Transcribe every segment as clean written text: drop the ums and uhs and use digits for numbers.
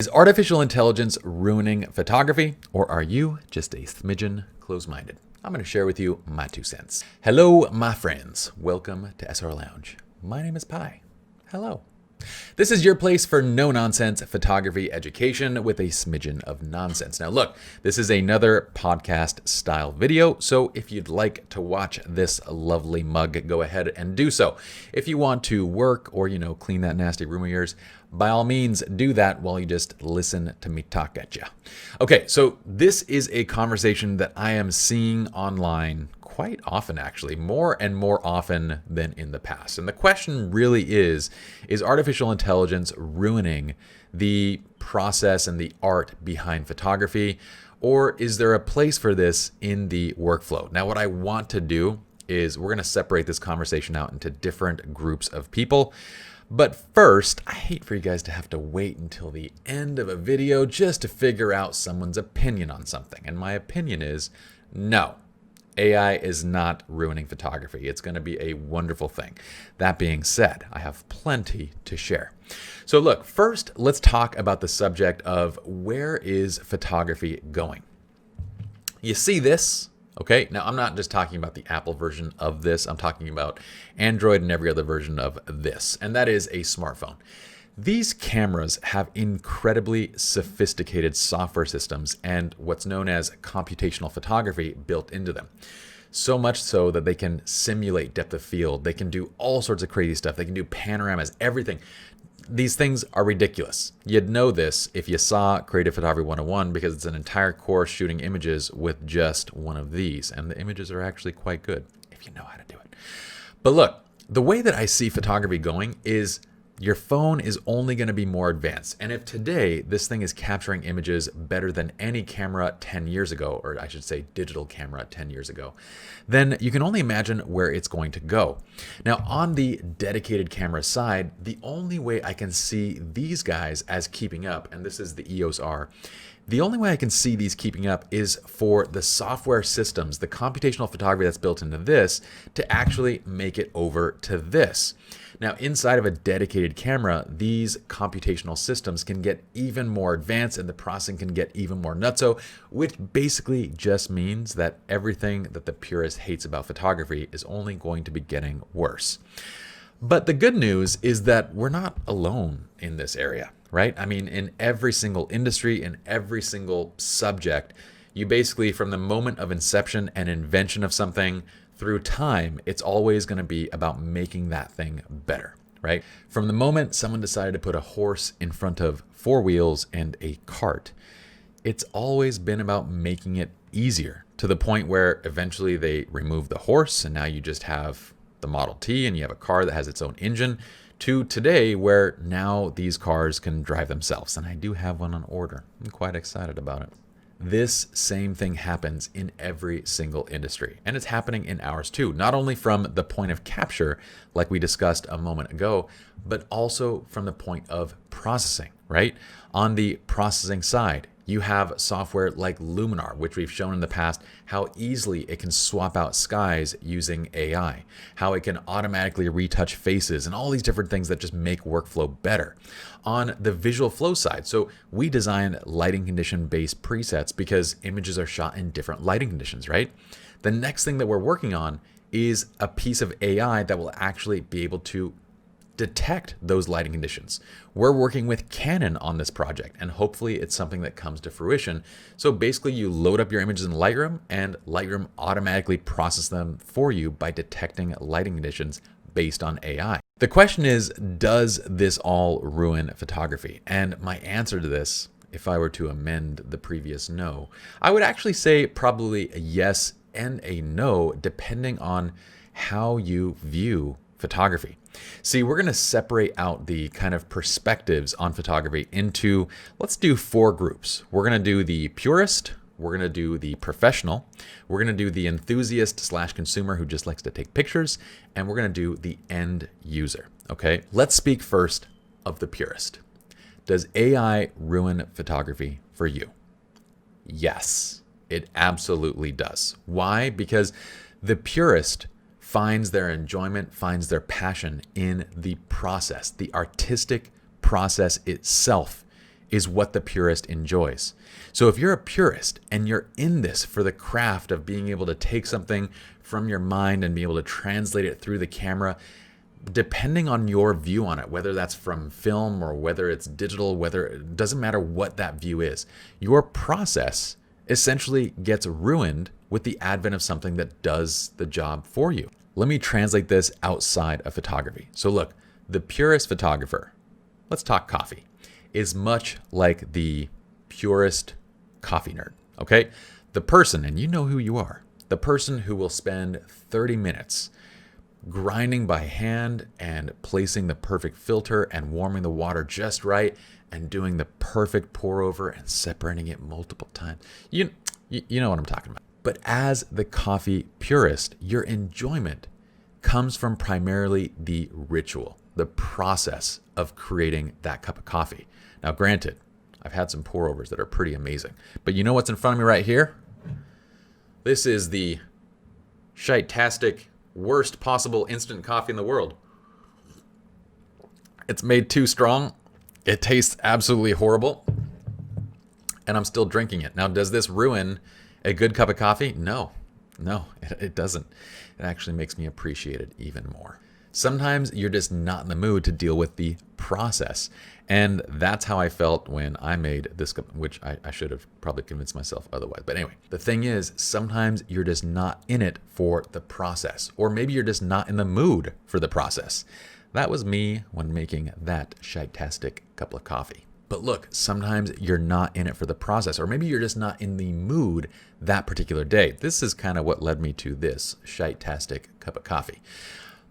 Is artificial intelligence ruining photography, or are you just a smidgen close-minded? I'm going to share with you my 2 cents. Hello, my friends. Welcome to SR Lounge. My name is Pi. Hello. This is your place for no-nonsense photography education with a smidgen of nonsense. Now look, this is another podcast style video, so if you'd like to watch this lovely mug, go ahead and do so. If you want to work or, clean that nasty room of yours, by all means do that while you just listen to me talk at you. Okay, so this is a conversation that I am seeing online quite often, actually, more and more often than in the past. And the question really is artificial intelligence ruining the process and the art behind photography, or is there a place for this in the workflow? Now, what I want to do is we're going to separate this conversation out into different groups of people. But first, I hate for you guys to have to wait until the end of a video just to figure out someone's opinion on something. And my opinion is no. AI is not ruining photography. It's going to be a wonderful thing. That being said, I have plenty to share. So look, first, let's talk about the subject of where is photography going? You see this? Okay, now I'm not just talking about the Apple version of this. I'm talking about Android and every other version of this, and that is a smartphone. These cameras have incredibly sophisticated software systems and what's known as computational photography built into them. So much so that they can simulate depth of field. They can do all sorts of crazy stuff. They can do panoramas, everything. These things are ridiculous. You'd know this if you saw Creative Photography 101 because it's an entire course shooting images with just one of these. And the images are actually quite good if you know how to do it. But look, the way that I see photography going is your phone is only going to be more advanced. And if today this thing is capturing images better than any camera 10 years ago, or I should say digital camera 10 years ago, then you can only imagine where it's going to go. Now, on the dedicated camera side, the only way I can see these guys as keeping up, and this is the EOS R, the only way I can see these keeping up is for the software systems, the computational photography that's built into this, to actually make it over to this. Now, inside of a dedicated camera, these computational systems can get even more advanced and the processing can get even more nutso, which basically just means that everything that the purist hates about photography is only going to be getting worse. But the good news is that we're not alone in this area, right? I mean, in every single industry, in every single subject, you basically, from the moment of inception and invention of something through time, it's always going to be about making that thing better, right? From the moment someone decided to put a horse in front of 4 wheels and a cart, it's always been about making it easier, to the point where eventually they remove the horse and now you just have the Model T and you have a car that has its own engine, to today where now these cars can drive themselves. And I do have one on order. I'm quite excited about it. This same thing happens in every single industry, and it's happening in ours too, not only from the point of capture, like we discussed a moment ago, but also from the point of processing, right? On the processing side, you have software like Luminar, which we've shown in the past how easily it can swap out skies using AI, how it can automatically retouch faces and all these different things that just make workflow better. On the visual flow side, so we design lighting condition based presets because images are shot in different lighting conditions, right? The next thing that we're working on is a piece of AI that will actually be able to detect those lighting conditions. We're working with Canon on this project, and hopefully it's something that comes to fruition. So basically you load up your images in Lightroom and Lightroom automatically processes them for you by detecting lighting conditions based on AI. The question is, does this all ruin photography? And my answer to this, if I were to amend the previous no, I would actually say probably a yes and a no, depending on how you view photography. See, we're going to separate out the kind of perspectives on photography into, let's do 4 groups. We're going to do the purist, we're going to do the professional, we're going to do the enthusiast / consumer who just likes to take pictures, and we're going to do the end user. Okay, let's speak first of the purist. Does AI ruin photography for you? Yes, it absolutely does. Why? Because the purist finds their enjoyment, finds their passion in the process. The artistic process itself is what the purist enjoys. So if you're a purist and you're in this for the craft of being able to take something from your mind and be able to translate it through the camera, depending on your view on it, whether that's from film or whether it's digital, whether it doesn't matter what that view is, your process essentially gets ruined with the advent of something that does the job for you. Let me translate this outside of photography. So look, the purist photographer, let's talk coffee, is much like the purist coffee nerd, okay? The person, and you know who you are, the person who will spend 30 minutes grinding by hand and placing the perfect filter and warming the water just right and doing the perfect pour over and separating it multiple times. You know what I'm talking about. But as the coffee purist, your enjoyment comes from primarily the ritual, the process of creating that cup of coffee. Now, granted, I've had some pour overs that are pretty amazing, but you know what's in front of me right here? This is the shitastic worst possible instant coffee in the world. It's made too strong. It tastes absolutely horrible. And I'm still drinking it. Now, does this ruin a good cup of coffee? No, it doesn't. It actually makes me appreciate it even more. Sometimes you're just not in the mood to deal with the process. And that's how I felt when I made this cup, which I should have probably convinced myself otherwise. But anyway, the thing is, sometimes you're just not in it for the process, or maybe you're just not in the mood for the process. That was me when making that shitastic cup of coffee. But look, sometimes you're not in it for the process, or maybe you're just not in the mood that particular day. This is kind of what led me to this shitastic cup of coffee.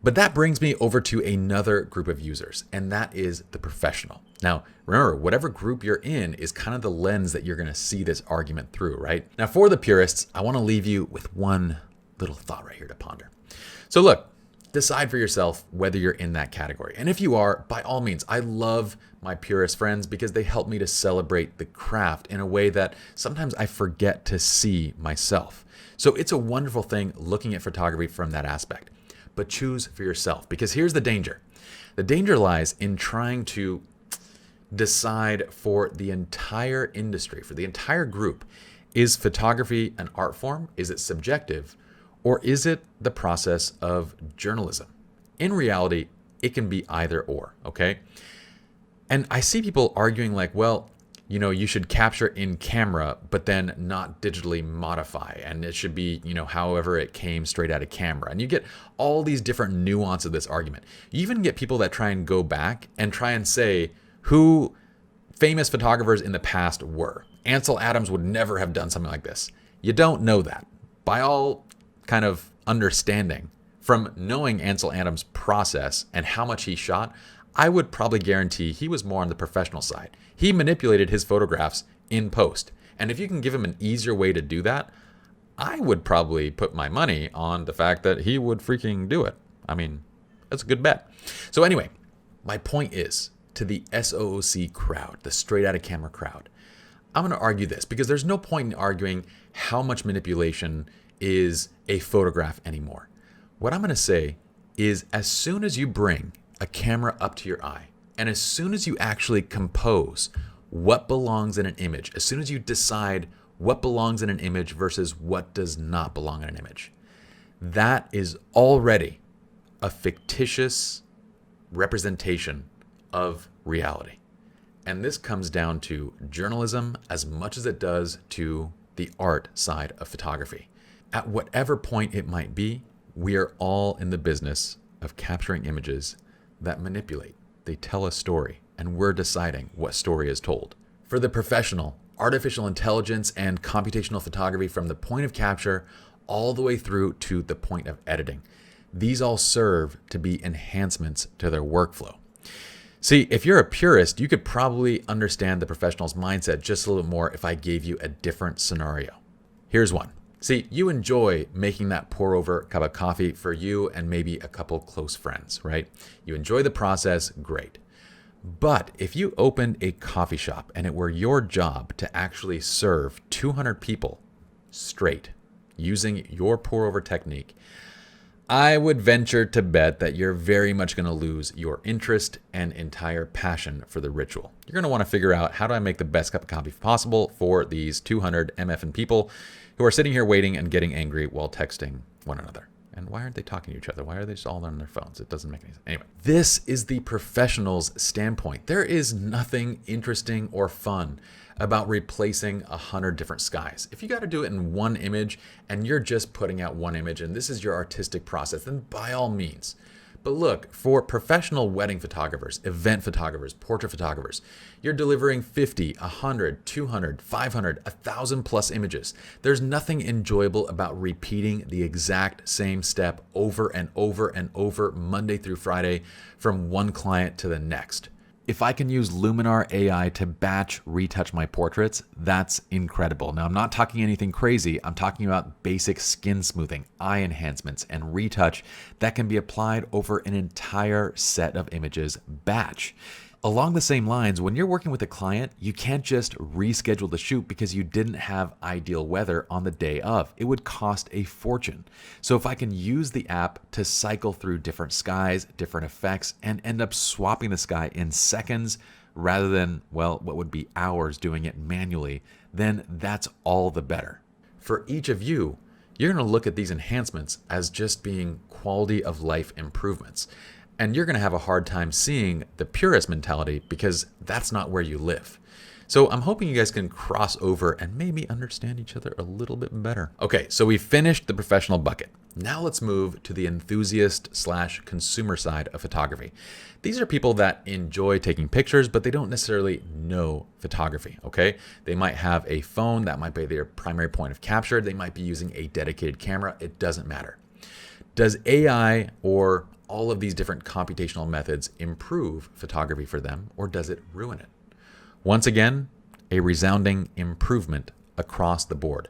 But that brings me over to another group of users, and that is the professional. Now, remember, whatever group you're in is kind of the lens that you're going to see this argument through, right? Now, for the purists, I want to leave you with one little thought right here to ponder. So look, decide for yourself whether you're in that category. And if you are, by all means, I love my purist friends because they help me to celebrate the craft in a way that sometimes I forget to see myself. So it's a wonderful thing looking at photography from that aspect. But choose for yourself, because here's the danger. The danger lies in trying to decide for the entire industry, for the entire group. Is photography an art form? Is it subjective? Or is it the process of journalism? In reality, it can be either or, okay? And I see people arguing like, well, you know, you should capture in camera, but then not digitally modify. And it should be, you know, however it came straight out of camera. And you get all these different nuances of this argument. You even get people that try and go back and try and say who famous photographers in the past were. Ansel Adams would never have done something like this. You don't know that. By all kind of understanding from knowing Ansel Adams' process and how much he shot, I would probably guarantee he was more on the professional side. He manipulated his photographs in post. And if you can give him an easier way to do that, I would probably put my money on the fact that he would freaking do it. I mean, that's a good bet. So anyway, my point is to the SOOC crowd, the straight out of camera crowd. I'm going to argue this because there's no point in arguing how much manipulation is a photograph anymore. What I'm going to say is as soon as you bring a camera up to your eye, and as soon as you actually compose what belongs in an image, as soon as you decide what belongs in an image versus what does not belong in an image, that is already a fictitious representation of reality. And this comes down to journalism as much as it does to the art side of photography. At whatever point it might be, we are all in the business of capturing images that manipulate. They tell a story, and we're deciding what story is told. For the professional, artificial intelligence and computational photography from the point of capture all the way through to the point of editing, these all serve to be enhancements to their workflow. See, if you're a purist, you could probably understand the professional's mindset just a little bit more if I gave you a different scenario. Here's one. See, you enjoy making that pour over cup of coffee for you and maybe a couple close friends, right? You enjoy the process, great. But if you opened a coffee shop and it were your job to actually serve 200 people straight using your pour over technique, I would venture to bet that you're very much going to lose your interest and entire passion for the ritual. You're going to want to figure out, how do I make the best cup of coffee possible for these 200 MF people who are sitting here waiting and getting angry while texting one another? And why aren't they talking to each other? Why are they just all on their phones? It doesn't make any sense. Anyway, this is the professional's standpoint. There is nothing interesting or fun about replacing 100 different skies. If you got to do it in one image and you're just putting out one image and this is your artistic process, then by all means. But look, for professional wedding photographers, event photographers, portrait photographers, you're delivering 50, 100, 200, 500, 1,000 plus images. There's nothing enjoyable about repeating the exact same step over and over and over, Monday through Friday, from one client to the next. If I can use Luminar AI to batch retouch my portraits, that's incredible. Now, I'm not talking anything crazy. I'm talking about basic skin smoothing, eye enhancements, and retouch that can be applied over an entire set of images batch. Along the same lines, when you're working with a client, you can't just reschedule the shoot because you didn't have ideal weather on the day of. It would cost a fortune. So if I can use the app to cycle through different skies, different effects, and end up swapping the sky in seconds rather than, well, what would be hours doing it manually, then that's all the better. For each of you, you're going to look at these enhancements as just being quality of life improvements. And you're going to have a hard time seeing the purist mentality because that's not where you live. So I'm hoping you guys can cross over and maybe understand each other a little bit better. Okay, so we finished the professional bucket. Now let's move to the enthusiast/consumer side of photography. These are people that enjoy taking pictures, but they don't necessarily know photography, okay? They might have a phone, that might be their primary point of capture. They might be using a dedicated camera. It doesn't matter. Does AI or all of these different computational methods improve photography for them, or does it ruin it? Once again, a resounding improvement across the board.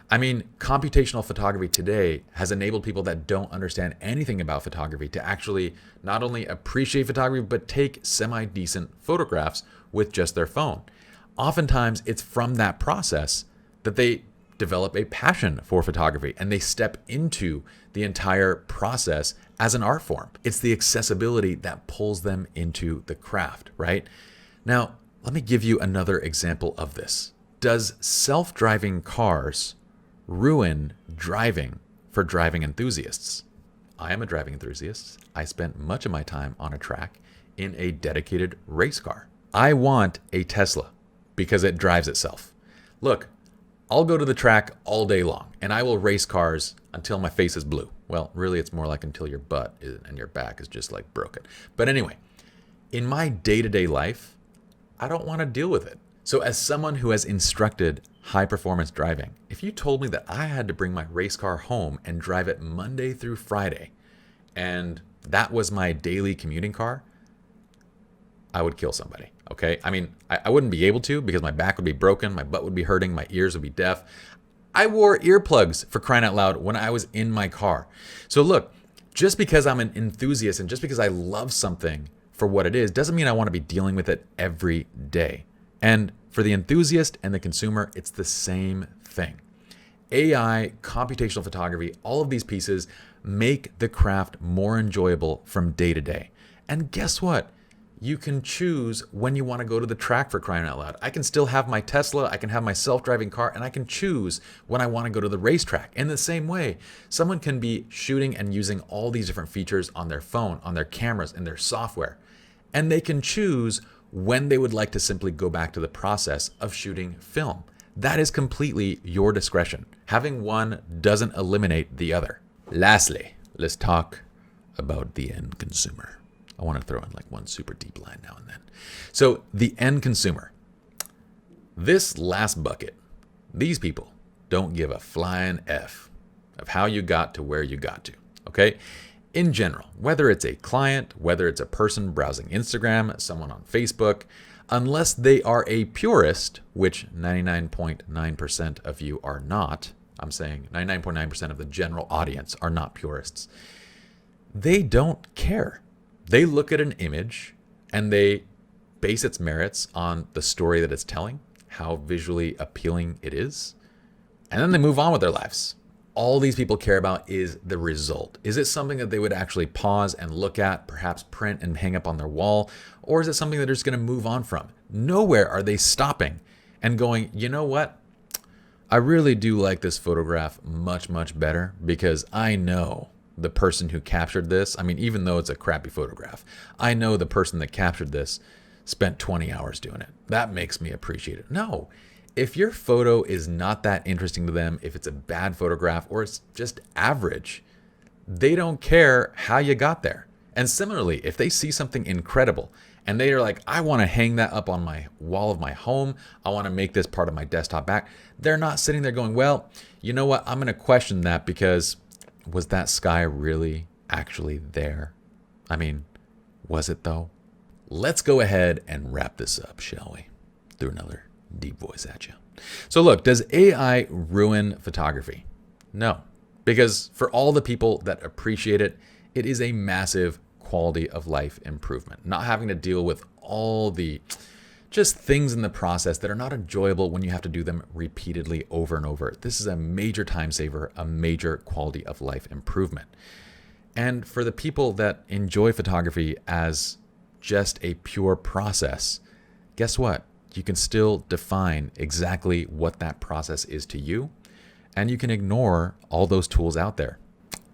I mean, computational photography today has enabled people that don't understand anything about photography to actually not only appreciate photography, but take semi-decent photographs with just their phone. Oftentimes, it's from that process that they develop a passion for photography and they step into the entire process as an art form. It's the accessibility that pulls them into the craft, right? Now, let me give you another example of this. Does self-driving cars ruin driving for driving enthusiasts? I am a driving enthusiast. I spent much of my time on a track in a dedicated race car. I want a Tesla because it drives itself. Look, I'll go to the track all day long and I will race cars until my face is blue. Well, really, it's more like until your butt and your back is just like broken. But anyway, in my day-to-day life, I don't want to deal with it. So as someone who has instructed high performance driving, if you told me that I had to bring my race car home and drive it Monday through Friday, and that was my daily commuting car, I would kill somebody, okay? I mean, I wouldn't be able to because my back would be broken, my butt would be hurting, my ears would be deaf. I wore earplugs, for crying out loud, when I was in my car. So look, just because I'm an enthusiast and just because I love something for what it is, doesn't mean I want to be dealing with it every day. And for the enthusiast and the consumer, it's the same thing. AI, computational photography, all of these pieces make the craft more enjoyable from day to day. And guess what? You can choose when you want to go to the track, for crying out loud. I can still have my Tesla, I can have my self-driving car, and I can choose when I want to go to the racetrack. In the same way, someone can be shooting and using all these different features on their phone, on their cameras, and their software. And they can choose when they would like to simply go back to the process of shooting film. That is completely your discretion. Having one doesn't eliminate the other. Lastly, let's talk about the end consumer. I want to throw in like one super deep line now and then. So the end consumer, this last bucket, these people don't give a flying F of how you got to where you got to, okay? In general, whether it's a client, whether it's a person browsing Instagram, someone on Facebook, unless they are a purist, which 99.9% of you are not, I'm saying 99.9% of the general audience are not purists, they don't care. They look at an image and they base its merits on the story that it's telling, how visually appealing it is, and then they move on with their lives. all these people care about is the result. Is it something that they would actually pause and look at, perhaps print and hang up on their wall? Or is it something that they're just going to move on from? Nowhere are they stopping and going, you know what? I really do like this photograph much, much better because I know the person who captured this. I mean, even though it's a crappy photograph, I know the person that captured this spent 20 hours doing it. That makes me appreciate it. No. If your photo is not that interesting to them, if it's a bad photograph or it's just average, they don't care how you got there. And similarly, if they see something incredible and they are like, I want to hang that up on my wall of my home, I want to make this part of my desktop back, they're not sitting there going, well, you know what, I'm going to question that because was that sky really actually there? I mean, was it though? Let's go ahead and wrap this up, shall we? Through another deep voice at you. So look, does AI ruin photography? No, because for all the people that appreciate it, it is a massive quality of life improvement. Not having to deal with all the just things in the process that are not enjoyable when you have to do them repeatedly over and over. This is a major time saver, a major quality of life improvement. And for the people that enjoy photography as just a pure process, guess what? You can still define exactly what that process is to you, and you can ignore all those tools out there.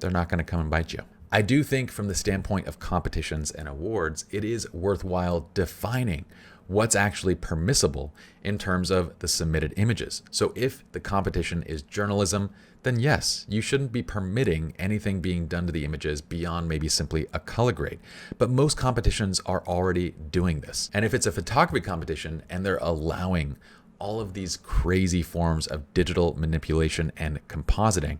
They're not going to come and bite you. I do think from the standpoint of competitions and awards, it is worthwhile defining what's actually permissible in terms of the submitted images. So if the competition is journalism, then yes, you shouldn't be permitting anything being done to the images beyond maybe simply a color grade. But most competitions are already doing this. And if it's a photography competition and they're allowing all of these crazy forms of digital manipulation and compositing,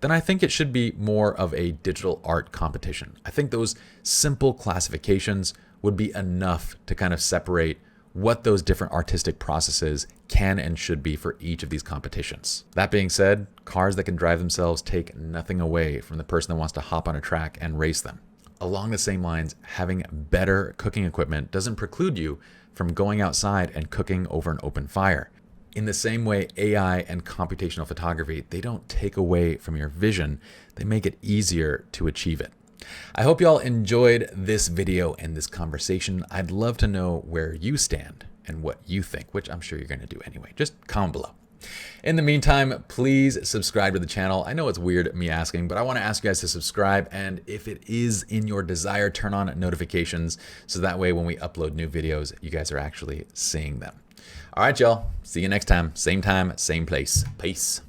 then I think it should be more of a digital art competition. I think those simple classifications would be enough to kind of separate what those different artistic processes can and should be for each of these competitions. That being said, cars that can drive themselves take nothing away from the person that wants to hop on a track and race them. Along the same lines, having better cooking equipment doesn't preclude you from going outside and cooking over an open fire. In the same way, AI and computational photography, they don't take away from your vision, they make it easier to achieve it. I hope y'all enjoyed this video and this conversation. I'd love to know where you stand and what you think, which I'm sure you're going to do anyway. Just comment below. In the meantime, please subscribe to the channel. I know it's weird me asking, but I want to ask you guys to subscribe. And if it is in your desire, turn on notifications so that way when we upload new videos, you guys are actually seeing them. All right, y'all. See you next time. Same place. Peace.